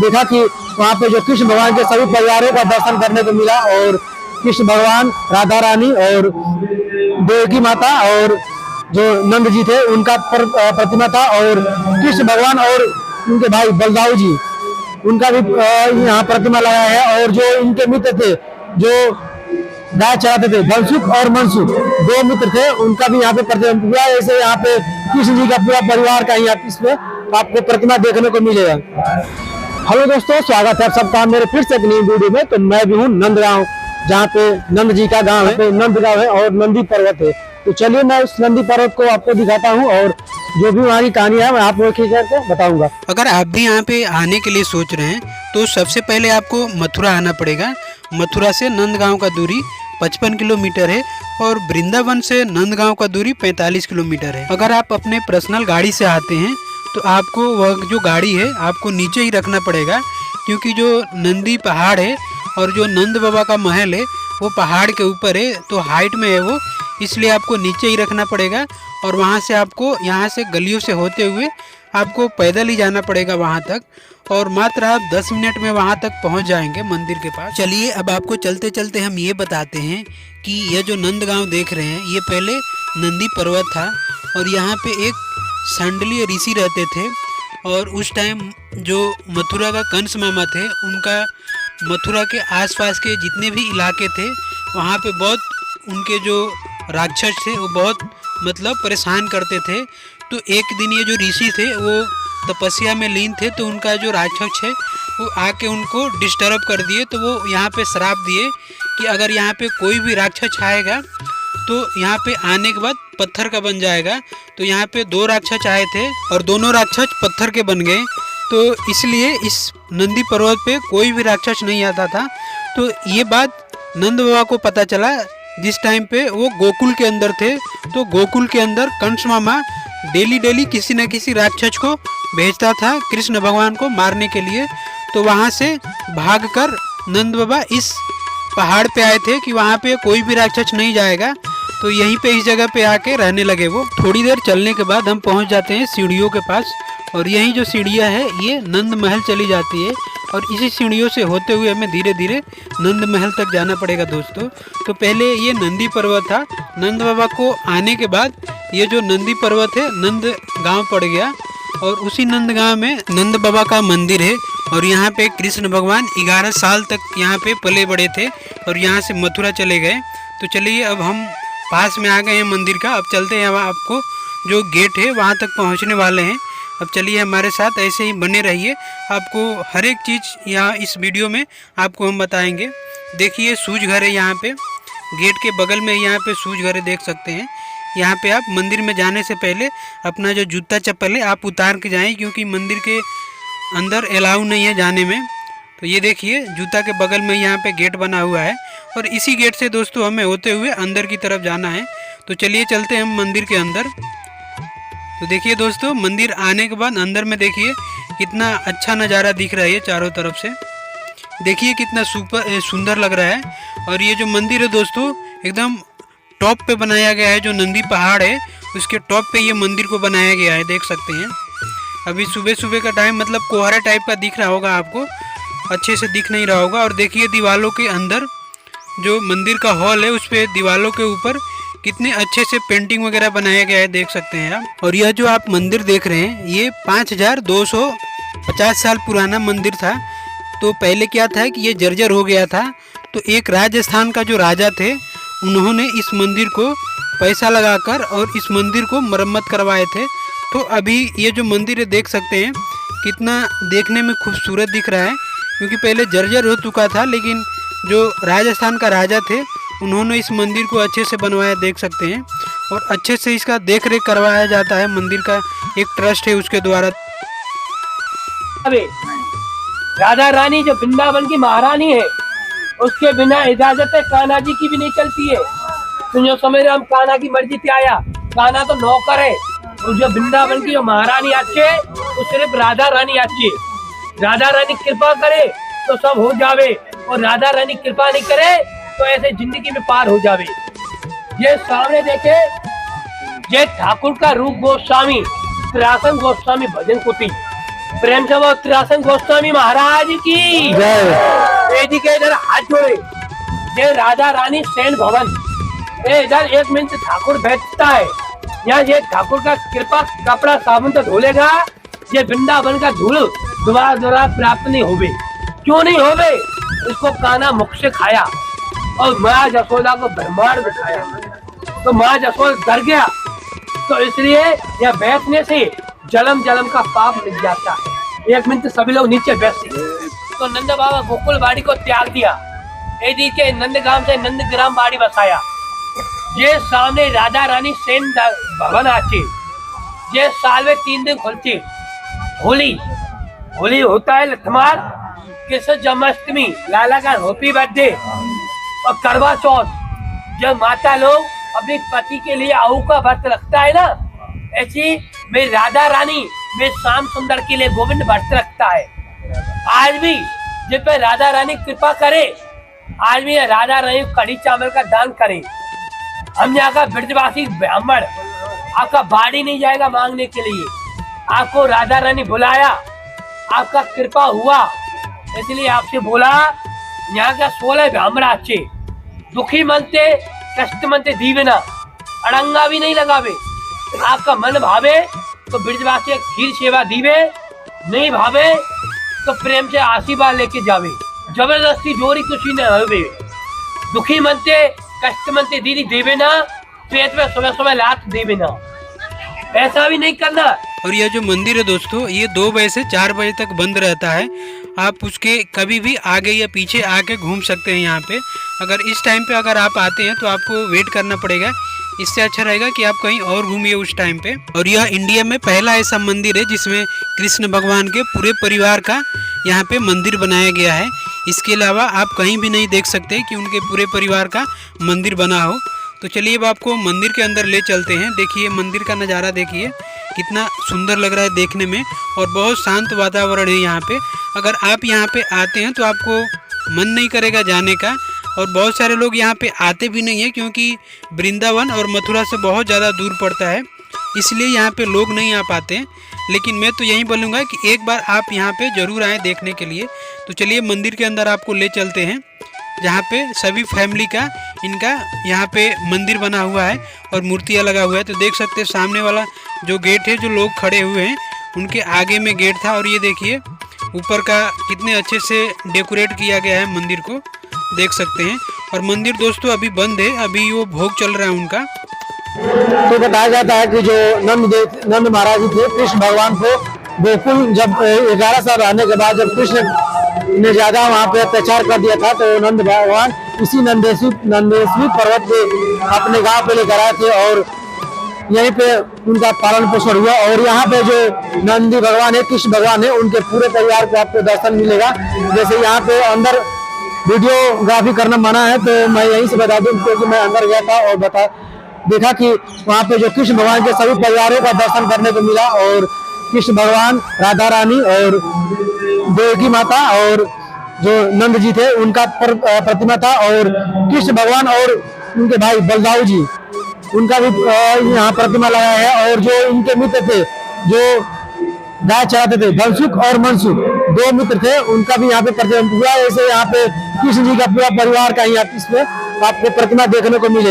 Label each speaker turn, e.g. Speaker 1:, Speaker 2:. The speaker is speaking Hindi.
Speaker 1: देखा कि वहाँ पे जो कृष्ण भगवान के सभी परिवारों का दर्शन करने को मिला, और कृष्ण भगवान, राधा रानी और देवकी माता और जो नंद जी थे उनका प्रतिमा था, और कृष्ण भगवान और उनके भाई बलदाऊ जी उनका भी यहाँ प्रतिमा लगाया है। और जो इनके मित्र थे जो गाय चराते थे, धनसुख और मनसुख, दो मित्र थे, उनका भी यहाँ पे प्रतिमा हुआ। ऐसे यहाँ पे कृष्ण जी का पूरा परिवार का यहाँ इसमें आपको प्रतिमा देखने को मिलेगा। हेलो दोस्तों, स्वागत है आप सबका मेरे फिर से एक नई वीडियो में। तो मैं भी हूँ नंदगांव, जहाँ पे नंद जी का गांव है, नंदगांव है और नंदी पर्वत है। तो चलिए मैं उस नंदी पर्वत को आपको दिखाता हूँ और जो भी वहाँ की कहानी है मैं आप लोगों को बताऊंगा।
Speaker 2: अगर आप भी यहाँ पे आने के लिए सोच रहे हैं तो सबसे पहले आपको मथुरा आना पड़ेगा। मथुरा से नंदगांव का दूरी 55 किलोमीटर है और वृंदावन से नंदगांव का दूरी 45 किलोमीटर है। अगर आप अपने पर्सनल गाड़ी से आते हैं तो आपको वह जो गाड़ी है आपको नीचे ही रखना पड़ेगा, क्योंकि जो नंदी पहाड़ है और जो नंद बाबा का महल है वो पहाड़ के ऊपर है, तो हाइट में है वो, इसलिए आपको नीचे ही रखना पड़ेगा। और वहाँ से आपको यहाँ से गलियों से होते हुए आपको पैदल ही जाना पड़ेगा वहाँ तक, और मात्र आप 10 मिनट में वहाँ तक पहुँच जाएंगे मंदिर के पास। चलिए अब आपको चलते चलते हम ये बताते हैं कि यह जो नंदगांव देख रहे हैं ये पहले नंदी पर्वत था, और यहाँ पे एक सांडलीय ऋषि रहते थे। और उस टाइम जो मथुरा का कंस मामा थे उनका मथुरा के आसपास के जितने भी इलाके थे वहाँ पे बहुत उनके जो राक्षस थे वो बहुत मतलब परेशान करते थे। तो एक दिन ये जो ऋषि थे वो तपस्या में लीन थे, तो उनका जो राक्षस है वो आके उनको डिस्टर्ब कर दिए। तो वो यहाँ पे श्राप दिए कि अगर यहाँ पे कोई भी राक्षस आएगा तो यहाँ पे आने के बाद पत्थर का बन जाएगा। तो यहाँ पे 2 राक्षस आए थे और दोनों राक्षस पत्थर के बन गए। तो इसलिए इस नंदी पर्वत पे कोई भी राक्षस नहीं आता था। तो ये बात नंद बाबा को पता चला जिस टाइम पे वो गोकुल के अंदर थे। तो गोकुल के अंदर कंस मामा डेली किसी न किसी राक्षस को भेजता था कृष्ण भगवान को मारने के लिए। तो वहाँ से भागकर नंद बाबा इस पहाड़ पे आए थे कि वहाँ पे कोई भी राक्षस नहीं जाएगा। तो यहीं पे इस जगह पे आके रहने लगे वो। थोड़ी देर चलने के बाद हम पहुँच जाते हैं सीढ़ियों के पास, और यही जो सीढ़ियाँ है ये नंद महल चली जाती है, और इसी सीढ़ियों से होते हुए हमें धीरे धीरे नंद महल तक जाना पड़ेगा दोस्तों। तो पहले ये नंदी पर्वत था, नंद बाबा को आने के बाद ये जो नंदी पर्वत है नंद गांव पड़ गया, और उसी नंद गांव में नंद बाबा का मंदिर है। और यहाँ पे कृष्ण भगवान 11 साल तक यहाँ पे पले बड़े थे और यहाँ से मथुरा चले गए। तो चलिए अब हम पास में आ गए हैं मंदिर का, अब चलते हैं। आपको जो गेट है वहाँ तक पहुँचने वाले हैं। अब चलिए हमारे साथ ऐसे ही बने रहिए, आपको हर एक चीज़ यहाँ इस वीडियो में आपको हम बताएंगे। देखिए सूज घर है यहाँ पे, गेट के बगल में यहाँ पे सूज घर है, देख सकते हैं। यहाँ पे आप मंदिर में जाने से पहले अपना जो जूता चप्पल है आप उतार के जाएं, क्योंकि मंदिर के अंदर अलाउ नहीं है जाने में। तो ये देखिए जूता के बगल में यहाँ पे गेट बना हुआ है, और इसी गेट से दोस्तों हमें होते हुए अंदर की तरफ जाना है। तो चलिए चलते हैं हम मंदिर के अंदर। तो देखिए दोस्तों मंदिर आने के बाद अंदर में देखिए कितना अच्छा नज़ारा दिख रहा है चारों तरफ से। देखिए कितना सुंदर लग रहा है। और ये जो मंदिर है दोस्तों एकदम टॉप पे बनाया गया है, जो नंदी पहाड़ है उसके टॉप पे ये मंदिर को बनाया गया है, देख सकते हैं। अभी सुबह सुबह का टाइम मतलब कोहरा टाइप का दिख रहा होगा आपको, अच्छे से दिख नहीं रहा होगा। और देखिए दीवालों के अंदर जो मंदिर का हॉल है उस पर दीवालों के ऊपर कितने अच्छे से पेंटिंग वगैरह बनाया गया है, देख सकते हैं आप। और यह जो आप मंदिर देख रहे हैं ये 5250 साल पुराना मंदिर था। तो पहले क्या था कि ये जर्जर हो गया था, तो एक राजस्थान का जो राजा थे उन्होंने इस मंदिर को पैसा लगाकर और इस मंदिर को मरम्मत करवाए थे। तो अभी ये जो मंदिर है देख सकते हैं कितना देखने में खूबसूरत दिख रहा है, क्योंकि पहले जर्जर हो चुका था, लेकिन जो राजस्थान का राजा थे उन्होंने इस मंदिर को अच्छे से बनवाया, देख सकते हैं। और अच्छे से इसका देख रेख करवाया जाता है, मंदिर का एक ट्रस्ट है उसके द्वारा।
Speaker 3: राधा रानी जो वृंदावन की महारानी है उसके बिना इजाजत कान्हा जी की भी नहीं चलती है। तो जो समय हम कान्हा की मर्जी से आया, कान्हा तो नौकर है, और जो वृंदावन की जो महारानी अच्छी है वो सिर्फ राधा रानी अच्छी है। राधा रानी कृपा करे तो सब हो जावे, और राधा रानी कृपा नहीं करे तो ऐसे जिंदगी में पार हो जावे। ये सामने देखे ये ठाकुर का रूप गोस्वामी, रासन गोस्वामी भजन कुटी, प्रेम से वो त्रासन गोस्वामी महाराज की
Speaker 1: जय।
Speaker 3: जी के इधर हाथ जोड़े। ये राधा रानी सेन भवन, ये इधर एक मिनट ठाकुर बैठता है। यहाँ ये ठाकुर का कृपा कपड़ा साबुन तो धोलेगा, ये वृंदावन का धूल दोबारा दोबारा प्राप्त नहीं होवे। क्यों नहीं होवे? इसको कान्हा मुख से खाया और माँ जसोदा को ब्रह्मांड दिखाया, तो माँ जसोदा डर गया। तो इसलिए यह बैठने से जलम जलम का पाप मिट जाता है। एक मिनट सभी लोग नीचे बैठे। तो नंद बाबा गोकुल बाड़ी को त्याग दिया, एदी के नंदगाम से नंदग्राम बाड़ी बसाया। ये सामने राधा रानी सेन भवन आचे, ये साल में 3 दिन खुलती। होली, होली होता है लठमार, कृष्ण जन्माष्टमी, लाला का हैप्पी बर्थडे और करवा चौथ, जब माता लोग अपने पति के लिए आहू का व्रत रखता है ना, ऐसी मेरी राधा रानी मेरे श्याम सुंदर के लिए गोविंद व्रत रखता है। आज भी जिस पे राधा रानी कृपा करे, आज भी राधा रानी कड़ी चावल का दान करे। हम यहाँ का ब्रजवासी ब्राह्मण आपका बाड़ी नहीं जाएगा मांगने के लिए, आपको राधा रानी बुलाया, आपका कृपा हुआ, इसलिए आपसे बोला। यहाँ का 16 ब्राह्मण अच्छे, दुखी मनते कष्ट मनते दीवेना, अड़ंगा भी नहीं लगावे। आपका मन भावे तो ब्रजवासी खीर सेवा दीवे, नहीं भावे तो प्रेम से आशीर्वाद लेके जावे। जबरदस्ती जोरी खुशी न होवे। दुखी मनते कष्ट मनते दीदी देवे ना, पेट में सुबह सुबह लात देवे ना, ऐसा भी नहीं करना।
Speaker 2: और यह जो मंदिर है दोस्तों, ये 2 बजे से 4 बजे तक बंद रहता है। आप उसके कभी भी आगे या पीछे आके घूम सकते हैं यहाँ पे। अगर इस टाइम पे अगर आप आते हैं तो आपको वेट करना पड़ेगा, इससे अच्छा रहेगा कि आप कहीं और घूमिए उस टाइम पे। और यह इंडिया में पहला ऐसा मंदिर है जिसमें कृष्ण भगवान के पूरे परिवार का यहाँ पे मंदिर बनाया गया है। इसके अलावा आप कहीं भी नहीं देख सकते कि उनके पूरे परिवार का मंदिर बना हो। तो चलिए अब आपको मंदिर के अंदर ले चलते हैं। देखिए मंदिर का नज़ारा देखिए, कितना सुंदर लग रहा है देखने में, और बहुत शांत वातावरण है यहाँ पे। अगर आप यहाँ पे आते हैं तो आपको मन नहीं करेगा जाने का। और बहुत सारे लोग यहाँ पे आते भी नहीं हैं, क्योंकि वृंदावन और मथुरा से बहुत ज़्यादा दूर पड़ता है, इसलिए यहाँ पे लोग नहीं आ पाते हैं। लेकिन मैं तो यही बोलूँगा कि एक बार आप यहाँ पे ज़रूर आएँ देखने के लिए। तो चलिए मंदिर के अंदर आपको ले चलते हैं, जहाँ पे सभी फैमिली का इनका यहाँ पे मंदिर बना हुआ है और मूर्तियाँ लगा हुआ है। तो देख सकते हैं सामने वाला जो गेट है, जो लोग खड़े हुए हैं उनके आगे में गेट था। और ये देखिए ऊपर का कितने अच्छे से डेकोरेट किया गया है मंदिर को, देख सकते हैं। और मंदिर दोस्तों अभी बंद है, अभी वो भोग चल रहा है उनका।
Speaker 1: तो बताया जाता है कि जो नंद महाराज जी थे, कृष्ण भगवान को गोकुल जब 11 साल रहने के बाद जब कृष्ण ने ज्यादा वहाँ पे अत्याचार कर दिया था, तो नंद भगवान इसी नंदेश्वरी पर्वत पे अपने गांव पे लेकर आए थे और यहीं पे उनका पालन पोषण हुआ। और यहाँ पे जो नंदी भगवान है, कृष्ण भगवान है, उनके पूरे परिवार को आपको दर्शन मिलेगा। जैसे यहाँ पे अंदर वीडियोग्राफी करना मना है, तो मैं यहीं से बता दूं, क्योंकि मैं अंदर गया था और देखा कि वहाँ पे जो कृष्ण भगवान के सभी परिवारों का दर्शन करने को मिला। और कृष्ण भगवान, राधा रानी और देवकी माता और जो नंद जी थे उनका प्रतिमा था, और कृष्ण भगवान और उनके भाई बलदाऊ जी, उनका भी यहाँ प्रतिमा लगाया है। और जो इनके मित्र थे जो गाय चराते थे, धनसुख और मनसुख, 2 मित्र थे, उनका भी यहाँ पे प्रतिमा पूरा। ऐसे यहाँ पे कृष्ण जी का पूरा परिवार का यहाँ इसमें आपको प्रतिमा देखने को मिलेगा।